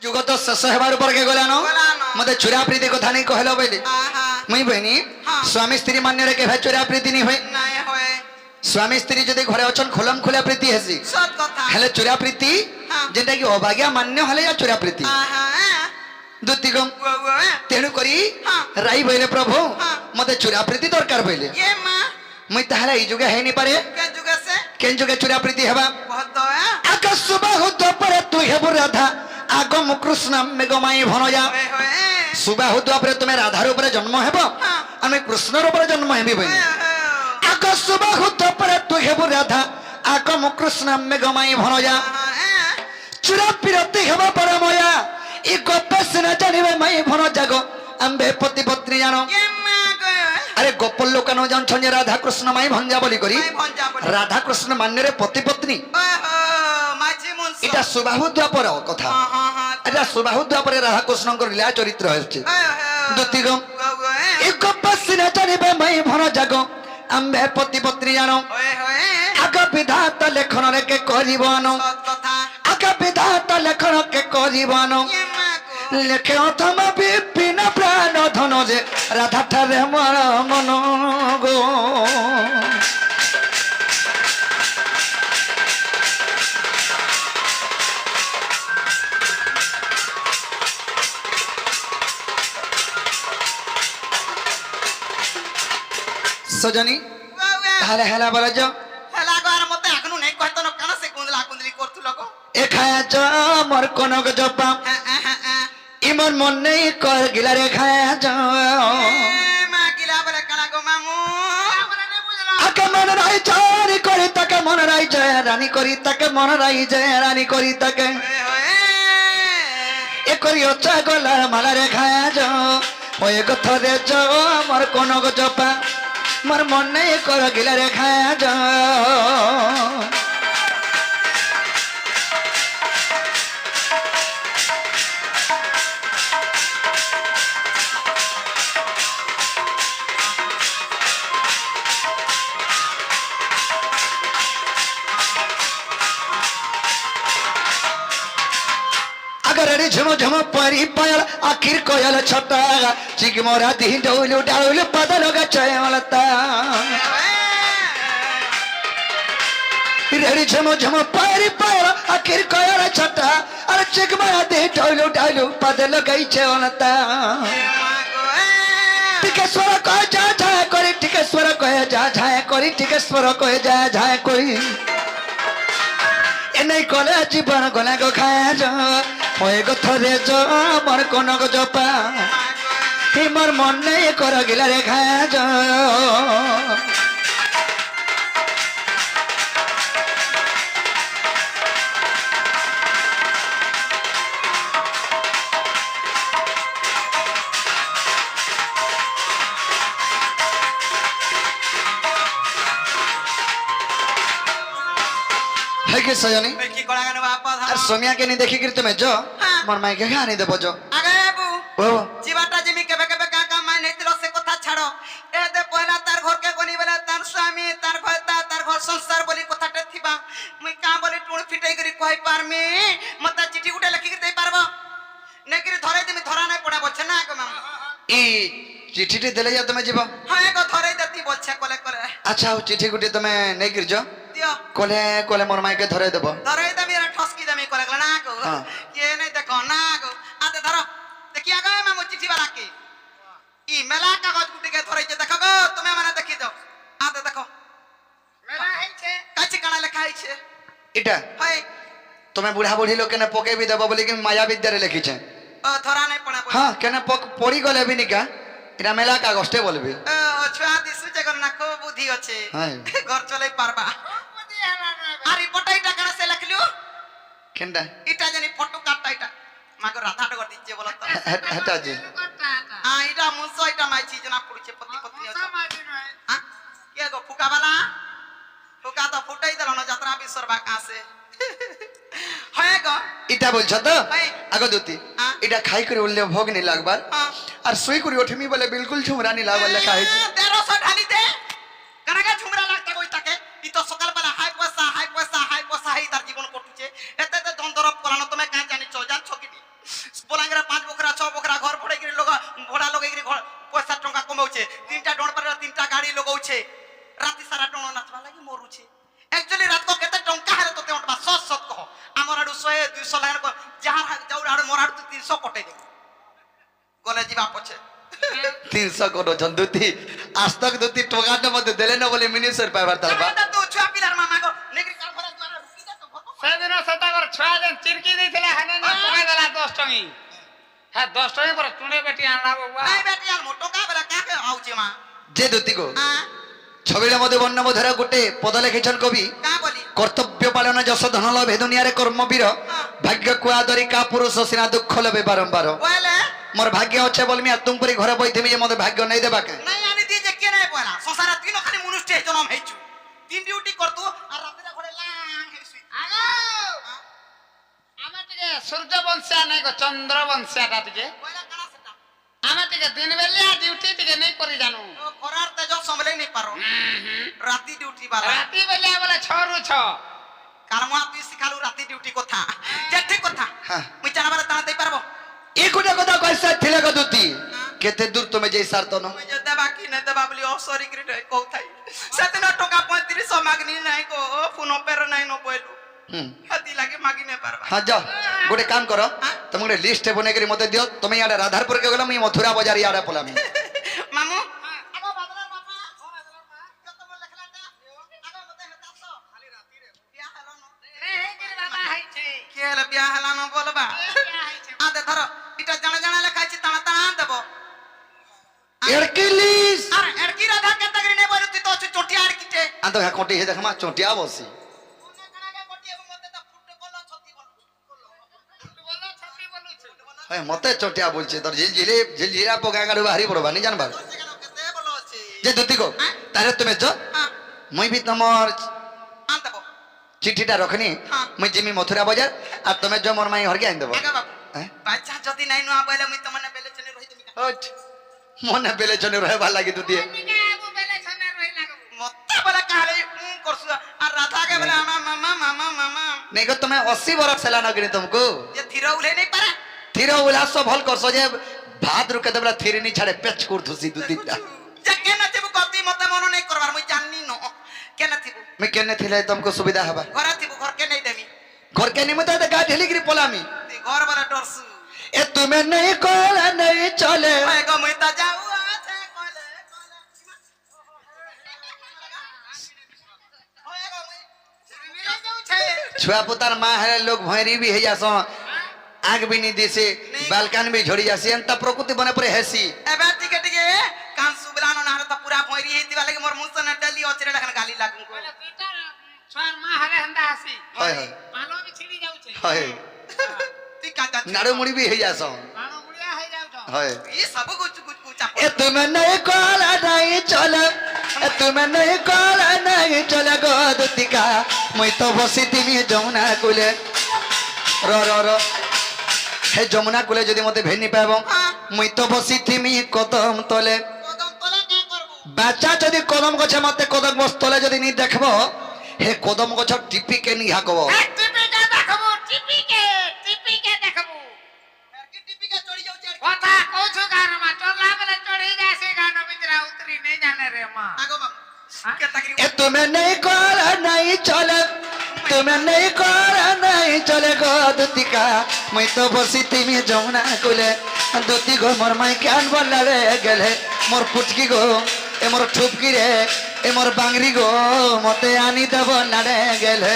যুগ তো শেষ হবার উপর কে গলান মতে চোরা প্রীতি কথা নাই কহলো বইলে মুই বইনি স্বামী স্ত্রী মান্যরে কেবে চোরা প্রীতি নি হয় স্বামী স্ত্রী যদি ঘরে অছন খোলম খোলা প্রীতি হেসি হেলে চোরা প্রীতি যেটা কি অভাগিয়া মান্য হলে চোরা প্রীতি দুতিগম তেণু করি রাই বইলে প্রভু মতে চোরা প্রীতি দরকার বইলে মুই তাহলে এই যুগে হয়নি পারে কেন যুগে চোরা প্রীতি হবা আকাশ বাহু পরে তুই হেবু রাধা আগম কৃষ্ণ মেঘমাই ভনজা সুবাহু দ্বাপরে তুমি রাধার উপরে জন্ম হেব আমি কৃষ্ণর উপরে জন্ম হেবি বই আকাশ সুবাহু দ্বাপরে তুই হেবু রাধা আগম কৃষ্ণ মেঘমাই ভনজা চূড়া বিরতি হেব পরময়া ই গপ সিনা জানিবে মাই ভন জাগ আম্বে পতি পত্নী জানো আরে গোপল লোকানো জানছন যে রাধা কৃষ্ণ মাই ভঞ্জা বলি করি রাধা কৃষ্ণ মান্যরে পতি পত্নী এটা সুবাহু দ্বাপর কথা এটা সুবাহু দ্বাপরে রাধা কৃষ্ণঙ্কর লীলা চরিত্র হচ্ছে দুতিগম ই গপ সিনা জানিবে মাই ভন জাগ আম্বে পতি পত্নী জানো আগ বিধাতা লেখন রেকে করিব আনো আগ বিধাতা লেখন কে করিব আনো লেখে অথম বিপিন প্রাণ ধন যে রাধা ঠারে মর মন গো সজনী তাহলে হেলা বলে যাও হেলা গার মতে এখনো নেই কয়তো না কানা সে কুন্দলা কুন্দলি করতুল গো এ খায়া চ মোর কনক জপা ইমন মন নেই কর গিলা রে খায়া চ মা গিলা বলে কানা গো মামু আকে মন রাই চারি করি তাকে মন রাই জয় রানী করি তাকে মন রাই জয় রানী করি তাকে এ করি অচা গলার মালা রে খায়া চ ওই গথরে চ মোর কনক জপা মোর মন নেই কর গিলা রে খায়া চ अगर झुम झुम परी पायल आखिर कोयल छोटा चिक मोरा दी डोलू डालू पदल गलता रेडी झुम झुम परी पायल आखिर कोयल छोटा अरे चिक मोरा दी डोलू डालू पदल गई चलता टिकेश्वर कह जा जाए करी टिकेश्वर कह जा जाए करी टिकेश्वर कह जा जाए करी एने कले जीवन गला गो खाया जा ওই গথরে জ মোর কনক জপা হে মোর মন নেই কর গিলা রে খায়া জ है कि सजनी কি করা গানো বাপা আর সোমিয়া কে নি দেখি কি তুমি যো মোর মাইকে আনি দেব যো আগে বাবু ও জীবাটা জিমি কেবে কেবে কাকা মাই নেতিল সে কথা ছাড়ো এ দে পয়লা তার ঘর কে গনি বলে তার স্বামী তার ঘর তার ঘর সংসার বলি কথাটা থিবা মুই কা বলি টুণ ফিটাই করি কই পারমি মতে চিঠি গুটে লিখি দেই পারবো নেকিরি ধরে দিমি ধরা নাই পড়া বলছে না গো মামা ই চিঠিটি দিলে যা তুমি যাব হ্যাঁ গো ধরে দেতি বলছে কলে করে আচ্ছা ও চিঠি গুটি তুমি নেই গির যো দিও কোলে কোলে মোর মাইকে ধরে দেব ধরে দেবি আর ঠসকি দেমি কলে গলা না গো কে নাই দেখো না গো আতে ধরো দেখি আগে মামু চিঠি বালা কি ই মেলা কাগজ গুটিকে ধরেছে দেখো গো তুমি মানে দেখি দাও আতে দেখো মেলা হইছে কাছে কানা লেখা হইছে এটা হয় তুমি বুড়া বুড়ি লোক কেন পকেবি দেব বলি কি মায়া বিদ্যারে লিখিছে ও ধরা নাই পড়া হ্যাঁ কেন পড়ি গলে বি নিকা এটা মেলা কাগজে বলবি ও ছুয়া দিছু যে না খুব বুদ্ধি আছে হ্যাঁ ঘর চলাই পারবা আর এই ফটোটা কেন সে লিখলিও কেনটা এটা জানি ফটো কাটটা এটা মাগো রাধা ডগর দিচ্ছে বলো তো এটা জি এটা মুসো এটা মাইছি জনা পড়ছে পতি পত্নী হ্যাঁ কে গো ফুকাবালা ফুকা তো ফুটাই দিল না যাত্রা বিসরবা কাছে হয় গো এটা বলছ তো হয় আগো দুতি এটা খাই করে উল্লে ভোগ নি লাগবার আর সুই করে ওঠেমি বলে বিলকুল ঝুমরা নি লাগবার লেখা হয়েছে 1300 ঢালি দে কানাকা ঝুমরা লাগতা কই তাকে ই তো সকাল বেলা হাই পয়সা হাই তার জীবন কটুছে এতে তে ধন দরব করানো তুমি কাজ জানিছো জানছো কি লগাউছে তিনটা ডোন পরে তিনটা গাড়ি লগাউছে রাতি সারা ডোন নাচবা লাগি মরুছে একচুয়ালি রাত কো কেতে টঙ্কা হেরে তোতে উঠবা সত সত কহ আমার আড়ু 100 200 লাখ যাহার যাউর আড়ু মোর আড়ু 300 কটে দে গলে ଯିବା পছে 300 করছন দুতি আজ তক দুতি টোকাটা মধ্যে দেলে না বলে মিনিস্টার পাইবার তালবা এটা তো ছুয়া পিলার মামা গো নেগরি কাল ভরা দ্বারা রুকি দে তো সেদিন সেতাকর ছয় দিন চিরকি দিয়েছিলে হানে না পকাই দেলা 10 টঙ্গি হ্যাঁ 10 টঙ্গি করে টুনে বেটি আনলা বাবা নাই বেটি আর মোটো কা বেলা কাকে আউছে মা যে দুতি গো আ ছবির মধ্যে বর্ণবোধরা গোটে পদ লেখিছন কবি কা বলি কর্তব্য পালন যশ ধন লভে দুনিয়ারে কর্মবীর ভাগ্য কুয়াদরি কা পুরুষ সিনা দুঃখ লবে বারম্বার বলে মোর ভাগ্য আছে বলমি আর তুম পরি ঘরে বইথিমি যে মতে ভাগ্য নাই দেবা কে নাই আনি দিয়ে যে কে নাই বলা সংসার তিন খালি মনুষ্য জনম হেইছু তিন ডিউটি করতু আর রাতে ঘরে লাং হেইছু আগো আমার টিকে সূর্য বংশিয়া নাই গো চন্দ্র বংশিয়াটা টিকে বলা কানা সেটা আমার টিকে দিন বেলিয়া ডিউটি টিকে নাই করি জানো তো করার তেজ সম্ভলে নাই পারো রাতি ডিউটি বালা রাতি বেলিয়া বলে 6 রু 6 কারমা তুই শিখালু রাতি ডিউটি কথা যে ঠিক কথা হ্যাঁ। মুই জানাবার তানা দেই পারবো এই কোটা কথা কইছা থিলে গো দুতি কেতে দূর তুমি যেই সারতন মুই যে দেবা কি না দেবা বলি অসরি গ্রেড কও থাই সেদিন টাকা 3500 মাগনি নাই গো ফোন পের নাই ন বইলু হুম হাতি লাগে মাগি না পারবা হ্যাঁ যাও গোটে কাম করো তুমি গোটে লিস্ট বনে করে মতে দিও তুমি ইয়াডে রাধারপুর কে গেলাম আমি মথুরা বাজার ইয়াডে পলামি মামু আগো বাদলার বাবা ও বাদলার মা কত বল লেখলাটা আগো মতে হেতাছো খালি রাতি রে বিয়া হলো ন রে হে গির বাবা হাইছে কে হলো বিয়া হলো ন বলবা আদে ধরো এটা জানা জানা লেখাইছি তানা তানা দেব এড়কিলিস আর এড়কি রাধা কেতে গরি নে বলি তুই তো আছে চটিয়া আর কিতে আন্ত হ্যাঁ কোটি হে দেখমা চটিয়া বসি কোনে কানাকে কোটি এবং মতে তো ফুট বল ছতি বল বলো ছবি বলুছে হ্যাঁ মতে চটিয়া বলছে তোর জিরা পোকা গাড়ু বাহারি পড়বা নি জানবা সেখানে কেতে বল আছে যে দুতি গো তাহলে তুমি যো হ্যাঁ মুই বি তোমার আন দেব চিঠিটা রখনি হ্যাঁ। মুই জিমি মথুরা বাজার আর তুমি যো মোর মাই হরকে আইন দেব আগা বাবু হ্যাঁ? বাচ্চা যদি নাই নোয়া বলে মুই তো মনে বেলে চলে রহি তুমি হট মনে বেলে চনে রহবা লাগি দুতি মিকা আবু বেলে ছনে রই লাগো মতে বলে কালে করছু আর রাধা কে বলে আমা মামা মামা মামা নেই গো তুমি 80 বরস হেলা নগিনি তুমকু যে থিরা উলে নাই পারে থির উল্লাস ভাল করছ যে ভাত রুকে দেবলা থিরিনি ছাড়ে পেচ করতুছি দুদিনটা যে কেন থিবু কতি মতে মন নাই করবার মুই জাননি ন কেন থিবু মুই কেনে থিলে তুমকু সুবিধা হবা ঘরে থিবু ঘর কে নাই দেমি ঘর কে নিমতে গা ঢেলিগিরি পলামি তুই ঘর বড় ডরছু এ তুমি নেই কোলা নেই চলে ওই গো মুই তা যাও আছে কলে কলে ওই গো মুই মিলে যাউছে छुआ पुतार माँ है लोग भैरी भी है जासो आग भी नहीं दिसे बालकान भी झड़ी जासी अंता प्रकृति बने परे हेसी এবার টিকে টিকে কান সুবলানো না তো পুরা ভইরি হেইতিবা লাগি মোর মুসনে ডালি অচরে লাগান গালি লাগু বলে দুইটা ছয় মা হারে হন্দা হাসি হয় হয় পালো বি ছিড়ি যাউছে হয় তুই কাটা नाड़ो मुड़ी भी है जासो পালো মুড়িয়া হই যাউছ হয় ই সব গুচ গুচ গুচ চাপ ए तुम नहीं कोला नहीं चले ए तुम नहीं कोला नहीं चले गो दुतिका मुई तो बसी तिमी जमुना कुले रो हे जमुना कुले जदि मते भेनी पाबो मुई तो बसी तिमी कदम तले কদম তলে কে করব বাচ্চা যদি কদম গছে মতে কদম গছ তলে যদি নি দেখব হে কদম গছ টিপি কে নি হাকব টিপিকে দেখবো টিপিকে দেখবো কি টিপিকে চড়ি যাউছে কথা কইছো গান মা চলা বলে চড়ি যাসে গান ভিতরা উতরি নেই জানে রে মা আগো বাবু কে তাকি ए तुम्हें नहीं कोला नहीं चले तुम्हें नहीं कोला नहीं चले गो दुतिका मुई तो बसी तिमी जमुना कुले दुति गो मोर माई कान बोला रे गेले मोर पुटकी गो ए मोर ठुपकी रे ए मोर बांगरी गो मते आनी देव नाड़े गेले